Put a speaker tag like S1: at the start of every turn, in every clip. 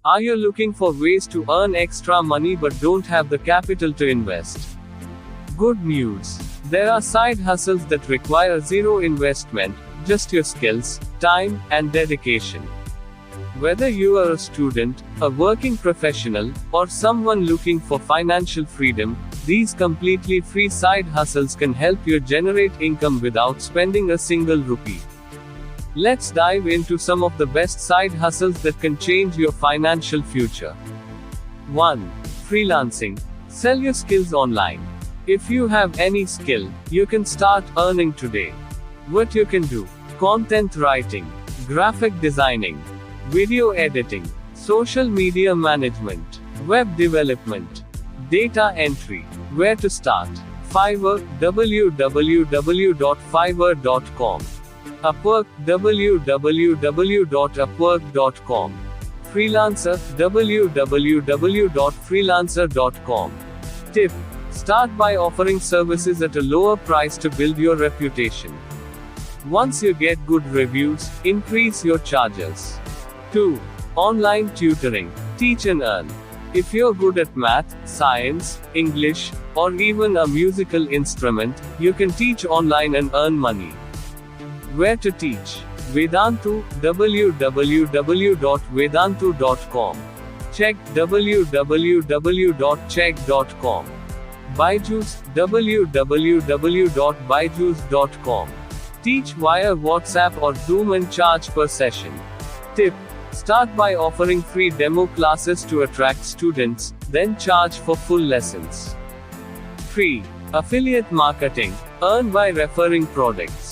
S1: Are you looking for ways to earn extra money but don't have the capital to invest? Good news. There are side hustles that require zero investment, just your skills, time, and dedication. Whether you are a student, a working professional, or someone looking for financial freedom, these completely free side hustles can help you generate income without spending a single rupee. Let's dive into some of the best side hustles that can change your financial future. 1. Freelancing. Sell your skills online. If you have any skill, you can start earning today. What you can do: content writing, graphic designing, video editing, social media management, web development, data entry. Where to start? Fiverr, www.fiverr.com. Upwork, www.upwork.com. Freelancer, www.freelancer.com. Tip: start by offering services at a lower price to build your reputation. Once you get good reviews, increase your charges. 2. Online tutoring. Teach and earn. If you're good at math, science, English, or even a musical instrument, you can teach online and earn money. Where to teach? Vedantu, www.vedantu.com. Check, www.check.com. Byju's, www.byju's.com. Teach via WhatsApp or Zoom and charge per session. Tip: start by offering free demo classes to attract students, then charge for full lessons. 3. Affiliate marketing. Earn by referring products.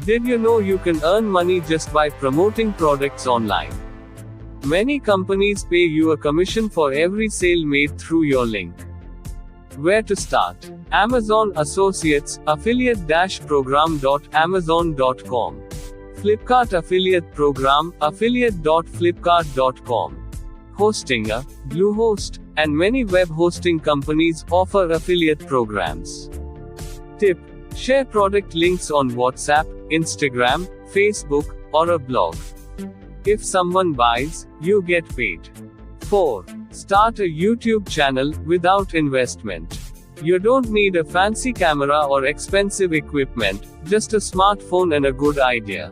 S1: Did you know you can earn money just by promoting products online? Many companies pay you a commission for every sale made through your link. Where to start? Amazon Associates, affiliate-program.amazon.com. Flipkart Affiliate Program, affiliate.flipkart.com. Hostinger, Bluehost, and many web hosting companies offer affiliate programs. Tip: share product links on WhatsApp, Instagram, Facebook, or a blog. If someone buys, you get paid. 4. Start a YouTube channel without investment. You don't need a fancy camera or expensive equipment, just a smartphone and a good idea.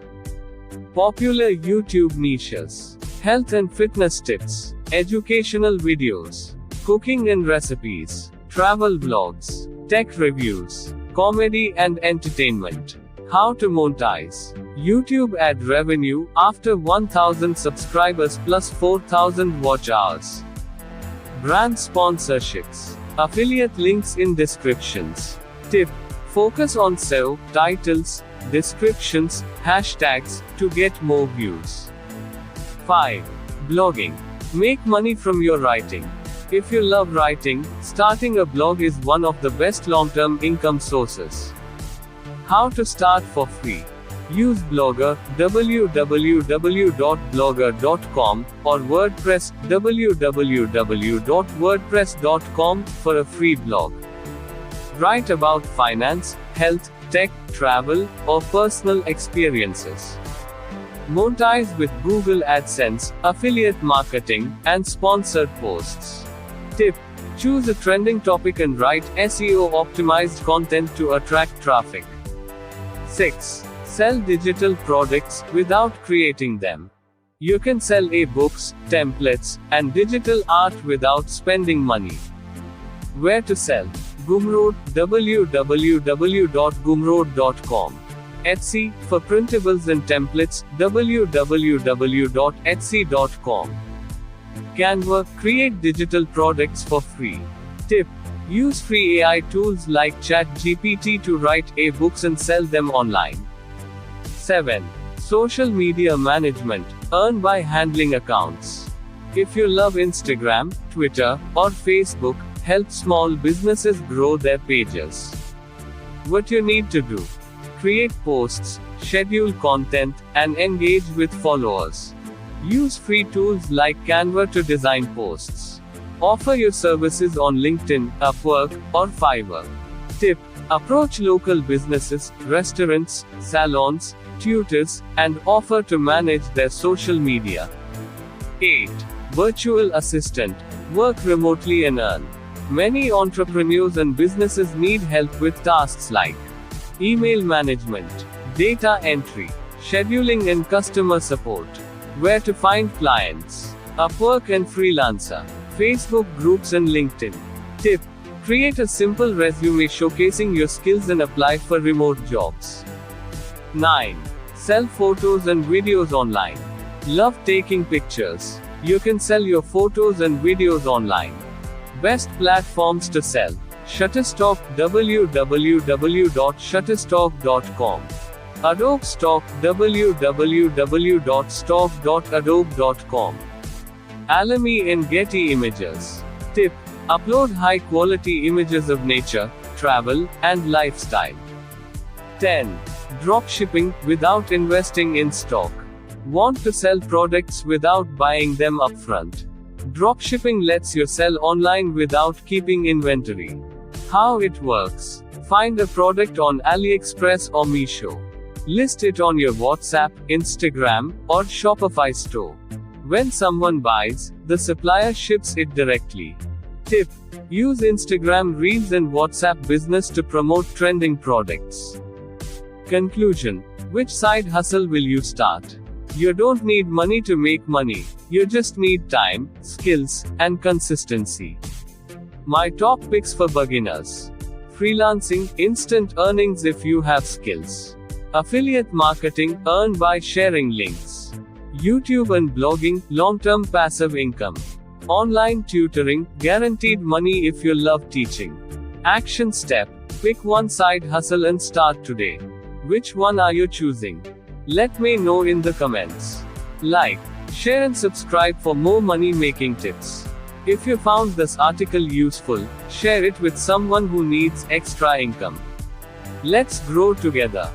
S1: Popular YouTube niches: health and fitness tips, educational videos, cooking and recipes, travel vlogs, tech reviews, comedy and entertainment. How to monetize. YouTube ad revenue after 1000 subscribers plus 4000 watch hours. Brand sponsorships. Affiliate links in descriptions. Tip: focus on SEO, titles, descriptions, hashtags, to get more views. 5. Blogging. Make money from your writing. If you love writing, starting a blog is one of the best long-term income sources. How to start for free. Use Blogger, www.blogger.com, or WordPress, www.wordpress.com, for a free blog. Write about finance, health, tech, travel, or personal experiences. Monetize with Google AdSense, affiliate marketing, and sponsored posts. Tip: choose a trending topic and write SEO-optimized content to attract traffic. 6. Sell digital products without creating them. You can sell e-books, templates, and digital art without spending money. Where to sell? Gumroad, www.gumroad.com. Etsy, for printables and templates, www.etsy.com. Canva, create digital products for free. Tip: use free AI tools like ChatGPT to write e-books and sell them online. 7. Social media management. Earn by handling accounts. If you love Instagram, Twitter, or Facebook, help small businesses grow their pages. What you need to do: create posts, schedule content, and engage with followers. Use free tools like Canva to design posts. Offer your services on LinkedIn, Upwork, or Fiverr. Tip: approach local businesses, restaurants, salons, tutors, and offer to manage their social media. 8. virtual assistant, work remotely and earn. Many entrepreneurs and businesses need help with tasks like email management, data entry, scheduling and customer support. Where to find clients? Upwork and Freelancer, Facebook groups and LinkedIn. Tip: create a simple resume showcasing your skills and apply for remote jobs. 9. Sell photos and videos online. Love taking pictures? You can sell your photos and videos online. Best platforms to sell: Shutterstock, www.shutterstock.com. Adobe Stock, www.stock.adobe.com. Alamy and Getty Images. Tip: upload high quality images of nature, travel, and lifestyle. 10. Dropshipping, without investing in stock. Want to sell products without buying them upfront? Dropshipping lets you sell online without keeping inventory. How it works: find a product on AliExpress or Meesho. List it on your WhatsApp, Instagram, or Shopify store. When someone buys, the supplier ships it directly. Tip: use Instagram Reels and WhatsApp Business to promote trending products. Conclusion: which side hustle will you start? You don't need money to make money. You just need time, skills, and consistency. My top picks for beginners: freelancing, instant earnings if you have skills. Affiliate marketing, earn by sharing links. YouTube and blogging, long-term passive income. Online tutoring, guaranteed money if you love teaching. Action step: pick one side hustle and start today. Which one are you choosing? Let me know in the comments. Like, share and subscribe for more money-making tips. If you found this article useful, share it with someone who needs extra income. Let's grow together.